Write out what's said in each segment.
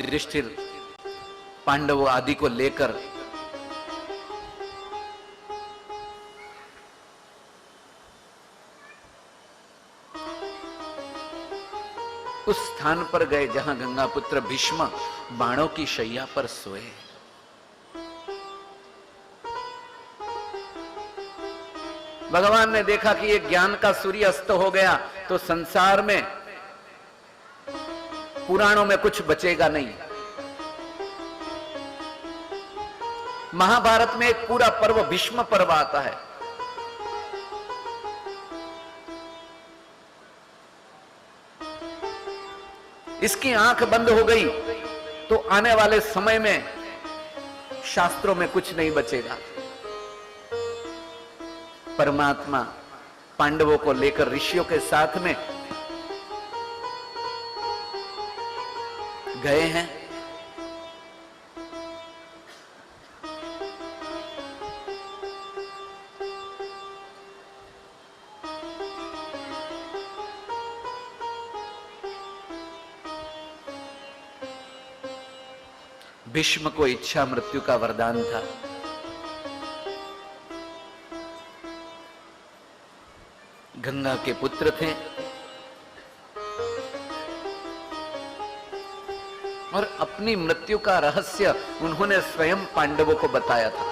युधिष्ठिर पांडवों आदि को लेकर उस स्थान पर गए जहां गंगापुत्र भीष्म बाणों की शैया पर सोए। भगवान ने देखा कि ये ज्ञान का सूर्य अस्त हो गया तो संसार में, पुराणों में कुछ बचेगा नहीं। महाभारत में एक पूरा पर्व भीष्म पर्व आता है। इसकी आंख बंद हो गई तो आने वाले समय में शास्त्रों में कुछ नहीं बचेगा। परमात्मा पांडवों को लेकर ऋषियों के साथ में गए हैं। भीष्म को इच्छा मृत्यु का वरदान था। गंगा के पुत्र थे और अपनी मृत्यु का रहस्य उन्होंने स्वयं पांडवों को बताया था।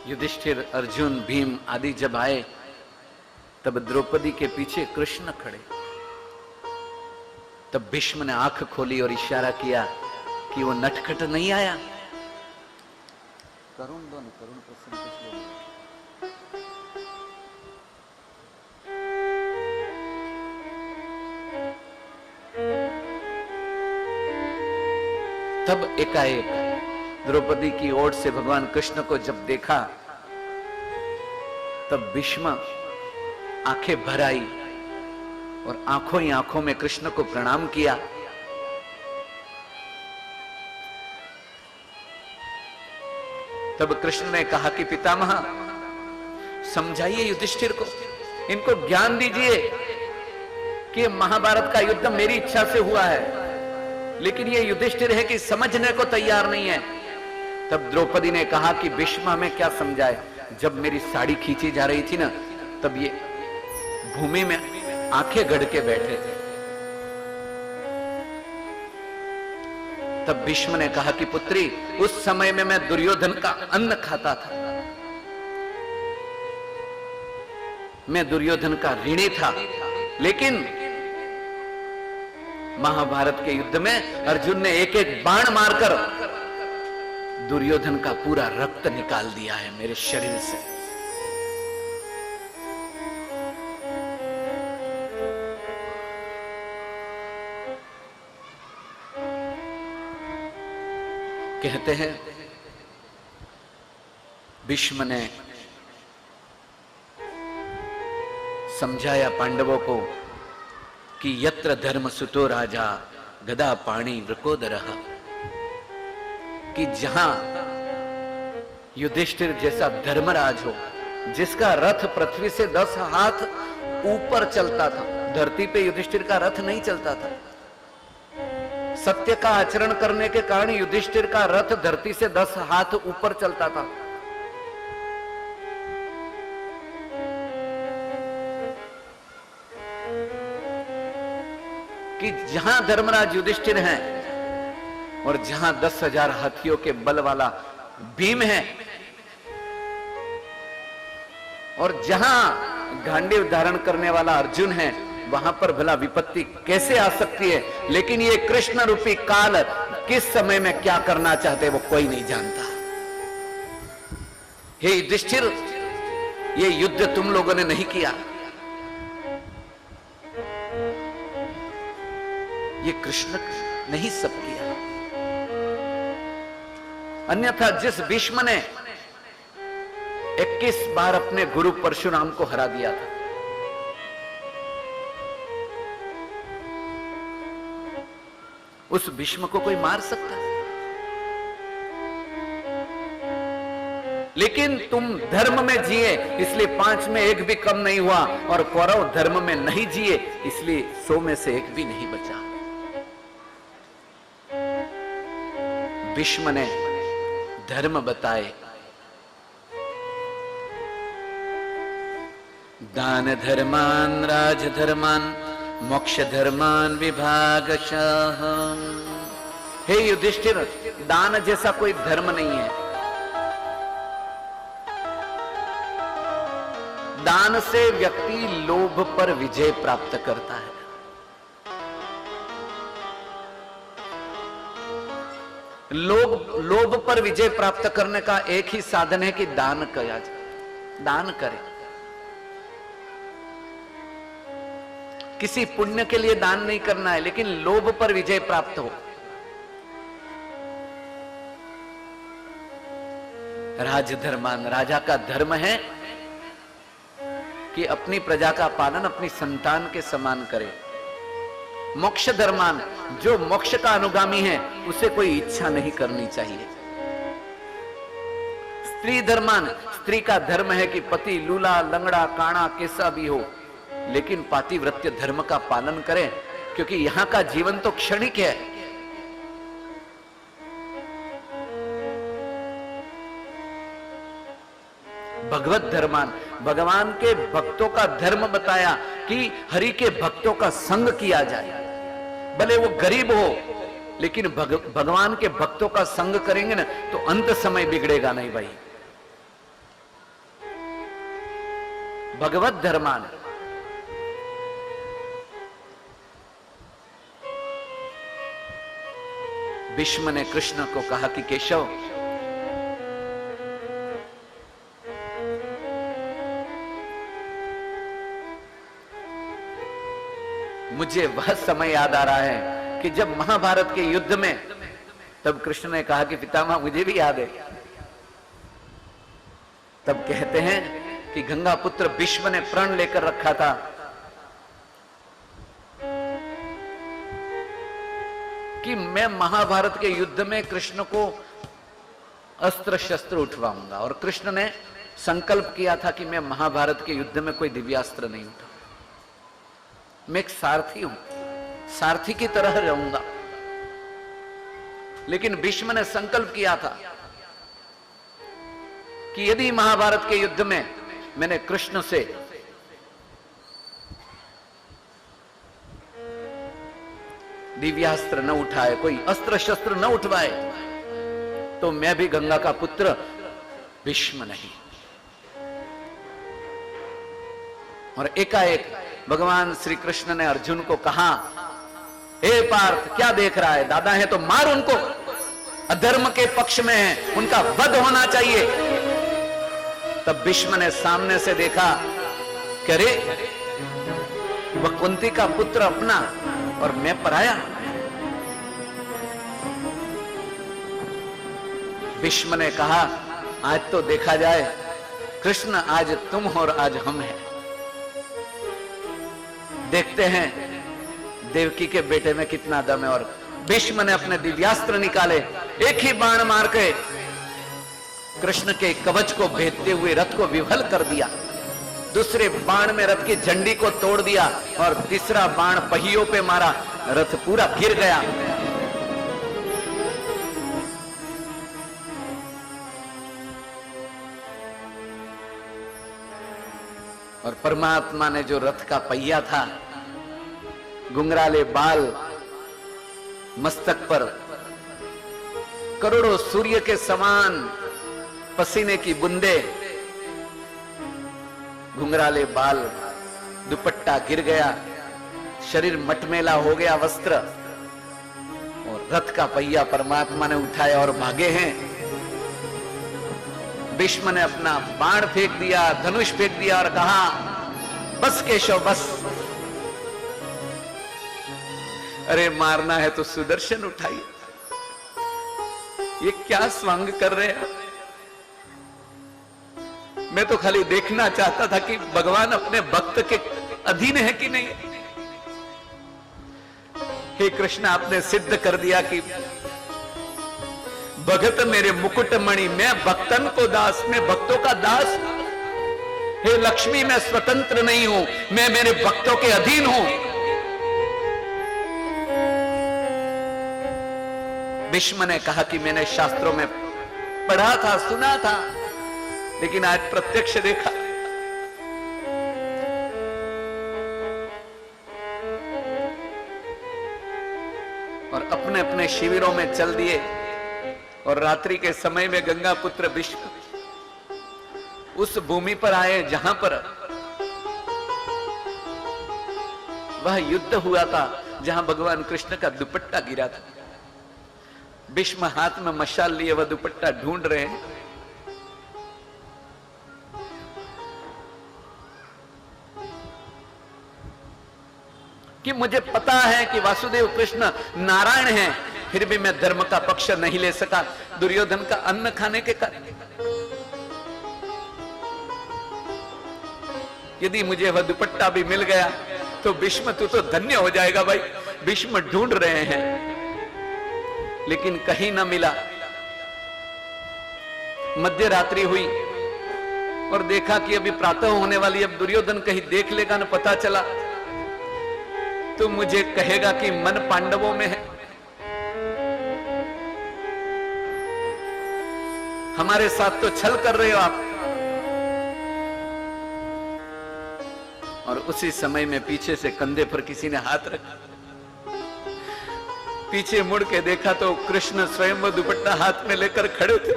युधिष्ठिर, अर्जुन, भीम आदि जब आए तब द्रौपदी के पीछे कृष्ण खड़े। तब भीष्म ने आंख खोली और इशारा किया कि वो नटखट नहीं आया। करुण दो न, करुण प्रसन्न तब एकाएक द्रौपदी की ओर से भगवान कृष्ण को जब देखा तब भीष्म आंखें भर आई और आंखों ही आंखों में कृष्ण को प्रणाम किया। तब कृष्ण ने कहा कि पितामह, समझाइए युधिष्ठिर को, इनको ज्ञान दीजिए कि महाभारत का युद्ध मेरी इच्छा से हुआ है, लेकिन ये युधिष्ठिर है कि समझने को तैयार नहीं है। तब द्रौपदी ने कहा कि भीष्म हमें क्या समझाए। जब मेरी साड़ी खींची जा रही थी ना, तब ये भूमि में आंखें गड़ के बैठे थे। तब भीष्म ने कहा कि पुत्री, उस समय में मैं दुर्योधन का अन्न खाता था, मैं दुर्योधन का ऋणी था, लेकिन महाभारत के युद्ध में अर्जुन ने एक एक बाण मारकर दुर्योधन का पूरा रक्त निकाल दिया है मेरे शरीर से। कहते हैं भीष्म ने समझाया पांडवों को कि यत्र धर्म सुतो राजा गदा पाणी वृकोदरः, कि जहां युधिष्ठिर जैसा धर्मराज हो, जिसका रथ पृथ्वी से 10 हाथ ऊपर चलता था, धरती पे युधिष्ठिर का रथ नहीं चलता था। सत्य का आचरण करने के कारण युधिष्ठिर का रथ धरती से 10 हाथ ऊपर चलता था। कि जहां धर्मराज युधिष्ठिर हैं और जहां 10,000 हाथियों के बल वाला भीम है, और जहां गांडीव धारण करने वाला अर्जुन है, वहां पर भला विपत्ति कैसे आ सकती है। लेकिन ये कृष्ण रूपी काल किस समय में क्या करना चाहते वो कोई नहीं जानता। हे युधिष्ठिर, ये युद्ध तुम लोगों ने नहीं किया, ये कृष्ण ने ही सब किया। अन्यथा जिस भीष्म ने 21 बार अपने गुरु परशुराम को हरा दिया था, उस भीष्म को कोई मार सकता है? लेकिन तुम धर्म में जिए इसलिए 5 में 1 भी कम नहीं हुआ, और कौरव धर्म में नहीं जिए इसलिए 100 में से 1 भी नहीं बचा। भीष्म ने धर्म बताए, दान धर्मान राज धर्मान मोक्ष धर्मान विभागशः। हे युधिष्ठिर, दान जैसा कोई धर्म नहीं है। दान से व्यक्ति लोभ पर विजय प्राप्त करता है। लोभ पर विजय प्राप्त करने का एक ही साधन है कि दान किया जाए, दान करें। किसी पुण्य के लिए दान नहीं करना है, लेकिन लोभ पर विजय प्राप्त हो। राजधर्मान, राजा का धर्म है कि अपनी प्रजा का पालन अपनी संतान के समान करे। मोक्ष धर्मान, जो मोक्ष का अनुगामी है उसे कोई इच्छा नहीं करनी चाहिए। स्त्री धर्मान, स्त्री का धर्म है कि पति लूला लंगड़ा काणा कैसा भी हो, लेकिन पातिव्रत्य धर्म का पालन करे, क्योंकि यहां का जीवन तो क्षणिक है। भगवत धर्मान, भगवान के भक्तों का धर्म बताया कि हरि के भक्तों का संग किया जाए। भले वो गरीब हो, लेकिन भगवान के भक्तों का संग करेंगे ना तो अंत समय बिगड़ेगा नहीं भाई। भगवत धर्मान। भीष्म ने कृष्ण को कहा कि केशव, मुझे वह समय याद आ रहा है कि जब महाभारत के युद्ध में, तब कृष्ण ने कहा कि पितामह मुझे भी याद है। तब कहते हैं कि गंगा पुत्र भीष्म ने प्रण लेकर रखा था कि मैं महाभारत के युद्ध में कृष्ण को अस्त्र शस्त्र उठवाऊंगा, और कृष्ण ने संकल्प किया था कि मैं महाभारत के युद्ध में कोई दिव्यास्त्र नहीं उठा, मैं एक सारथी हूं, सारथी की तरह रहूंगा। लेकिन भीष्म ने संकल्प किया था कि यदि महाभारत के युद्ध में मैंने कृष्ण से दिव्यास्त्र न उठाए, कोई अस्त्र शस्त्र न उठवाए, तो मैं भी गंगा का पुत्र भीष्म नहीं। और एकाएक भगवान श्री कृष्ण ने अर्जुन को कहा, हे पार्थ क्या देख रहा है, दादा है तो मार उनको, अधर्म के पक्ष में है, उनका वध होना चाहिए। तब भीष्म ने सामने से देखा कि अरे वह कुंती का पुत्र अपना और मैं पराया। भीष्म ने कहा, आज तो देखा जाए कृष्ण आज तुम और आज हम हैं। देखते हैं देवकी के बेटे में कितना दम है। और भीष्म ने अपने दिव्यास्त्र निकाले, एक ही बाण मार के कृष्ण के कवच को भेदते हुए रथ को विफल कर दिया। दूसरे बाण में रथ की झंडी को तोड़ दिया, और तीसरा बाण पहियों पे मारा, रथ पूरा गिर गया। और परमात्मा ने जो रथ का पहिया था, गुंगराले बाल, मस्तक पर करोड़ों सूर्य के समान पसीने की बूंदे, घुंघराले बाल, दुपट्टा गिर गया, शरीर मटमेला हो गया वस्त्र, और रथ का पहिया परमात्मा ने उठाया और भागे हैं। भीष्म ने अपना बाण फेंक दिया, धनुष फेंक दिया और कहा, बस केशव बस, अरे मारना है तो सुदर्शन उठाइए। ये क्या स्वांग कर रहे हैं? मैं तो खाली देखना चाहता था कि भगवान अपने भक्त के अधीन है कि नहीं। हे कृष्ण, आपने सिद्ध कर दिया कि भगत मेरे मुकुट मणि, मैं भक्तन को दास, मैं भक्तों का दास। हे लक्ष्मी, मैं स्वतंत्र नहीं हूं, मैं मेरे भक्तों के अधीन हूं। भीष्म ने कहा कि मैंने शास्त्रों में पढ़ा था, सुना था, लेकिन आज प्रत्यक्ष देखा। और अपने अपने शिविरों में चल दिए और रात्रि के समय में गंगा पुत्र भीष्म उस भूमि पर आए जहां पर वह युद्ध हुआ था, जहां भगवान कृष्ण का दुपट्टा गिरा था। भीष्म हाथ में मशाल लिए वह दुपट्टा ढूंढ रहे हैं। कि मुझे पता है कि वासुदेव कृष्ण नारायण हैं, फिर भी मैं धर्म का पक्ष नहीं ले सका दुर्योधन का अन्न खाने के कारण। यदि मुझे वह दुपट्टा भी मिल गया तो भीष्म तू तो धन्य हो जाएगा भाई। भीष्म ढूंढ रहे हैं लेकिन कहीं ना मिला। मध्य रात्रि हुई और देखा कि अभी प्रातः होने वाली, अब दुर्योधन कहीं देख लेगा ना, पता चला तो मुझे कहेगा कि मन पांडवों में है, हमारे साथ तो छल कर रहे हो आप। और उसी समय में पीछे से कंधे पर किसी ने हाथ रखा। पीछे मुड़ के देखा तो कृष्ण स्वयं वो दुपट्टा हाथ में लेकर खड़े थे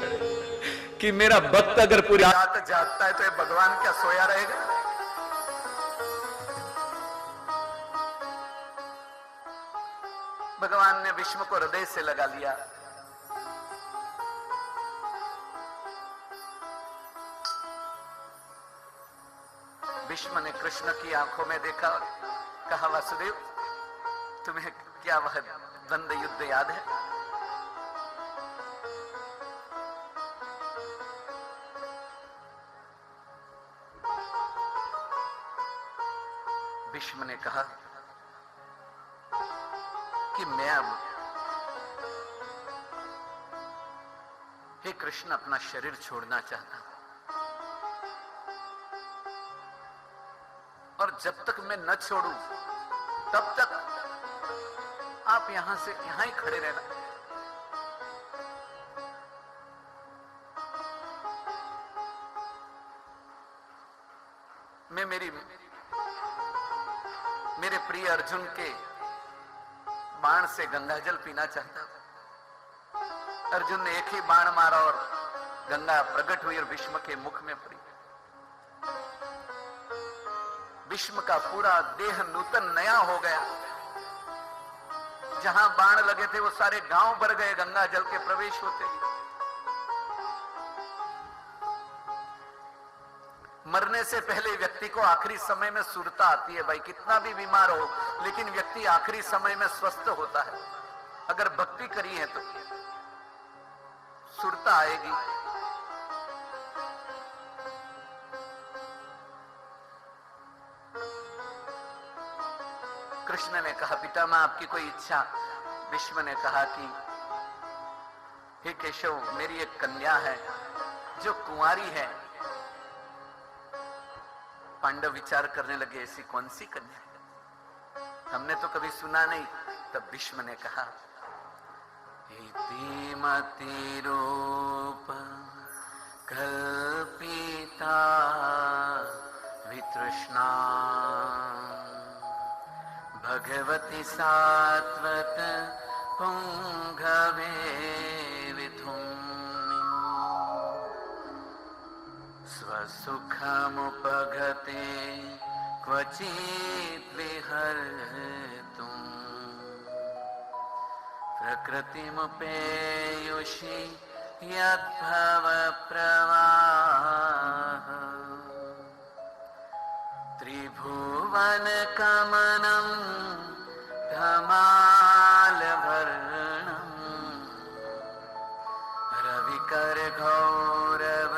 कि मेरा भक्त अगर पूरी रात जागता है तो ये भगवान क्या सोया रहेगा। भगवान ने भीष्म को हृदय से लगा लिया। भीष्म ने कृष्ण की आंखों में देखा और कहा, वासुदेव तुम्हें क्या वह द्वंद्व युद्ध याद है? भीष्म ने कहा कि मैं अब हे कृष्ण अपना शरीर छोड़ना चाहता हूं, और जब तक मैं न छोड़ूं तब तक आप यहां ही खड़े रहना। मैं मेरे प्रिय अर्जुन के बाण से गंगाजल पीना चाहता हूं। अर्जुन ने एक ही बाण मारा और गंगा प्रकट हुई और भीष्म के मुख में पड़ी। भीष्म का पूरा देह नूतन नया हो गया। जहां बाण लगे थे वो सारे गांव भर गए गंगा जल के प्रवेश होते। मरने से पहले व्यक्ति को आखिरी समय में सुरता आती है भाई, कितना भी बीमार हो लेकिन व्यक्ति आखिरी समय में स्वस्थ होता है। अगर भक्ति करी है तो सुरता आएगी। कृष्ण ने कहा, पितामह आपकी कोई इच्छा? भीष्म ने कहा कि हे केशव, मेरी एक कन्या है जो कुंवारी है। पांडव विचार करने लगे, ऐसी कौन सी कन्या है, हमने तो कभी सुना नहीं। तब भीष्म ने कहा, इतिमति रूप कल्पिता वितृष्णा भगवती सात्वत पुंगवे विधुम्नि स्वसुखमुपगते क्वचित् विहर्तुं प्रकृतिमुपेयुषि यद्भव प्रवाह त्रिभुवन कमनं धमालवर्णं रविकर गौरव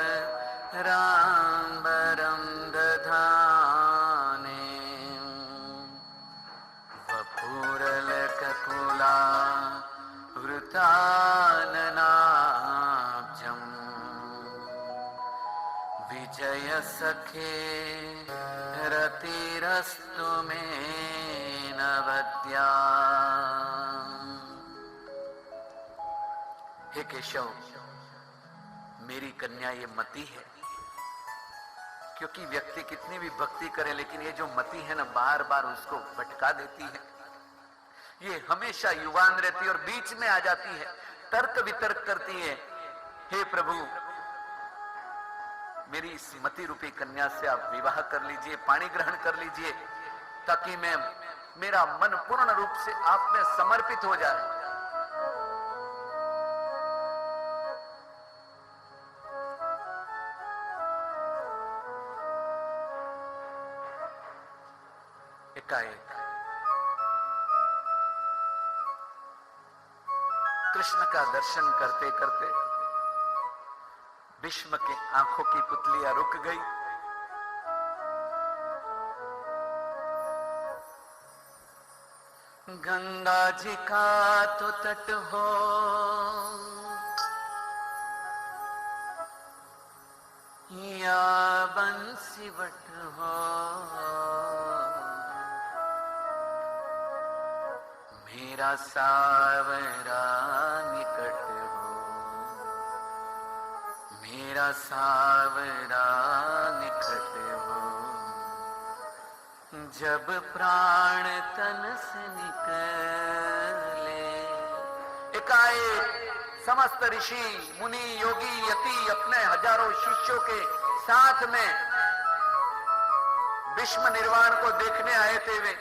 राम्बरं दधाने वपुरलककुला वृतानना विजय सखे रतिरस्तु मे नवद्या। हे केशव, मेरी कन्या ये मति है, क्योंकि व्यक्ति कितनी भी भक्ति करे लेकिन ये जो मति है ना, बार बार उसको भटका देती है। ये हमेशा युवान रहती है और बीच में आ जाती है, तर्क वितर्क करती है। हे प्रभु, मेरी इस मति रूपी कन्या से आप विवाह कर लीजिए, पाणी ग्रहण कर लीजिए, ताकि मेरा मन पूर्ण रूप से आप में समर्पित हो जाए। एकाएक कृष्ण का दर्शन करते करते भीष्म के आंखों की पुतलियां रुक गई। गंगा जी का तो तट हो, या बंसीवट हो, मेरा सावरा निकट हो, मेरा सावरा निकट हो, जब प्राण तन से निकले। एकाएक समस्त ऋषि मुनि योगी यति अपने हजारों शिष्यों के साथ में भीष्म निर्वाण को देखने आए थे। वे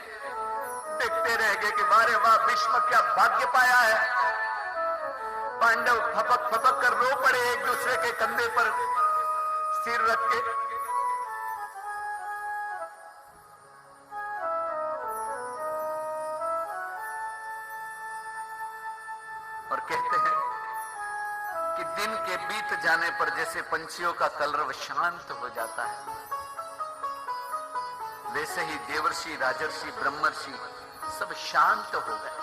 देखते रह गए कि वारे वाह, भीष्म क्या भाग्य पाया है। पांडव फपक फपक कर रो पड़े, एक दूसरे के कंधे पर सिर रख के। और कहते हैं कि दिन के बीत जाने पर जैसे पंछियों का कलरव शांत हो जाता है, वैसे ही देवर्षि, राजर्षि, ब्रह्मर्षि सब शांत हो गए।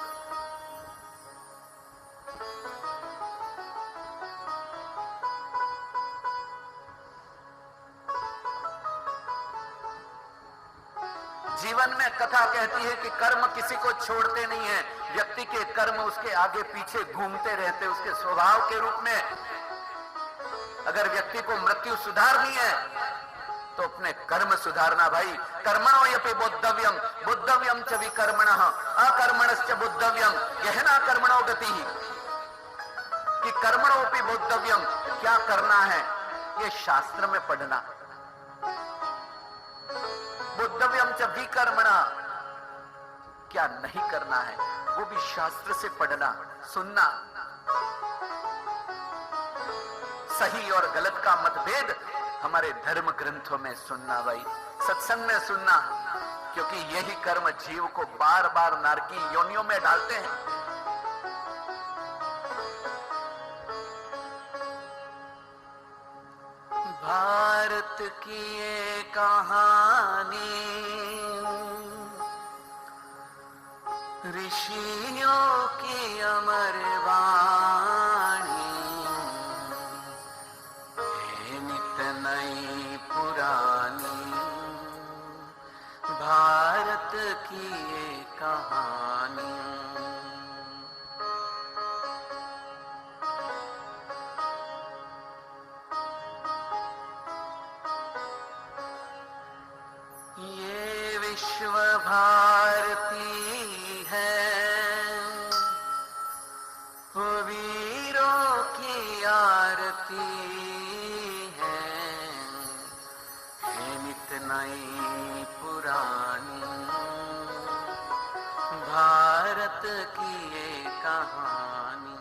जीवन में कथा कहती है कि कर्म किसी को छोड़ते नहीं है। व्यक्ति के कर्म उसके आगे पीछे घूमते रहते, उसके स्वभाव के रूप में। अगर व्यक्ति को मृत्यु सुधारनी है तो अपने कर्म सुधारना भाई। कर्मणो यपि बोद्धव्यम, बुद्धव्यम च विकर्मणः, अकर्मणश्च बुद्धव्यम, गहना कर्मणो गति। कि कर्मणोपि बोद्धव्यम, क्या करना है ये शास्त्र में पढ़ना। बुद्धव्यम च विकर्मणः, क्या नहीं करना है वो भी शास्त्र से पढ़ना, सुनना। सही और गलत का मतभेद हमारे धर्म ग्रंथों में सुनना भाई, सत्संग में सुनना, क्योंकि यही कर्म जीव को बार बार नारकी योनियों में डालते हैं। भारत की ये कहानी ऋषियों की अमर वाणी है, नित नई पुरानी भारत की ये कहानी। ये विश्व भारती है, वो वीरों की आरती है नित नई पुरानी भारत की ये कहानी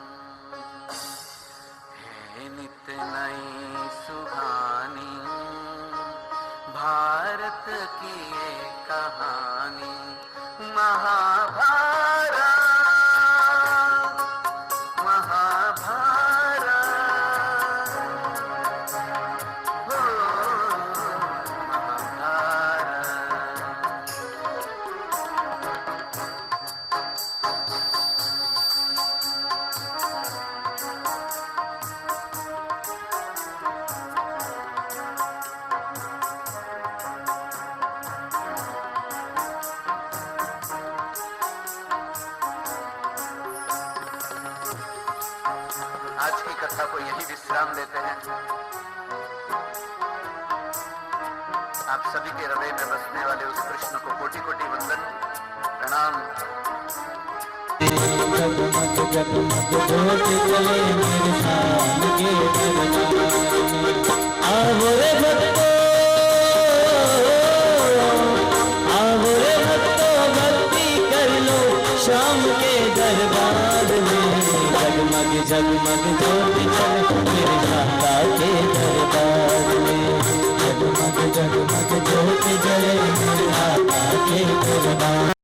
है, नित नई सुहानी भारत की ये कहानी। महाभारत, महाभारत, हो महाभारत। आज की कथा को यही विश्राम देते हैं। आप सभी के हृदय में बसने वाले उस कृष्ण को कोटि कोटि वंदन प्रणाम। जगमग जगमग ज्योत जले मेरे शाम के दरबार। आओ रे भक्तो, आओ रे भक्तो, भक्ति कर लो शाम के दरबार में। जगमग जगमग ज्योत जले मेरे माता के दरबार में। जगमग जगमग ज्योत जले मेरे माता के दरबार।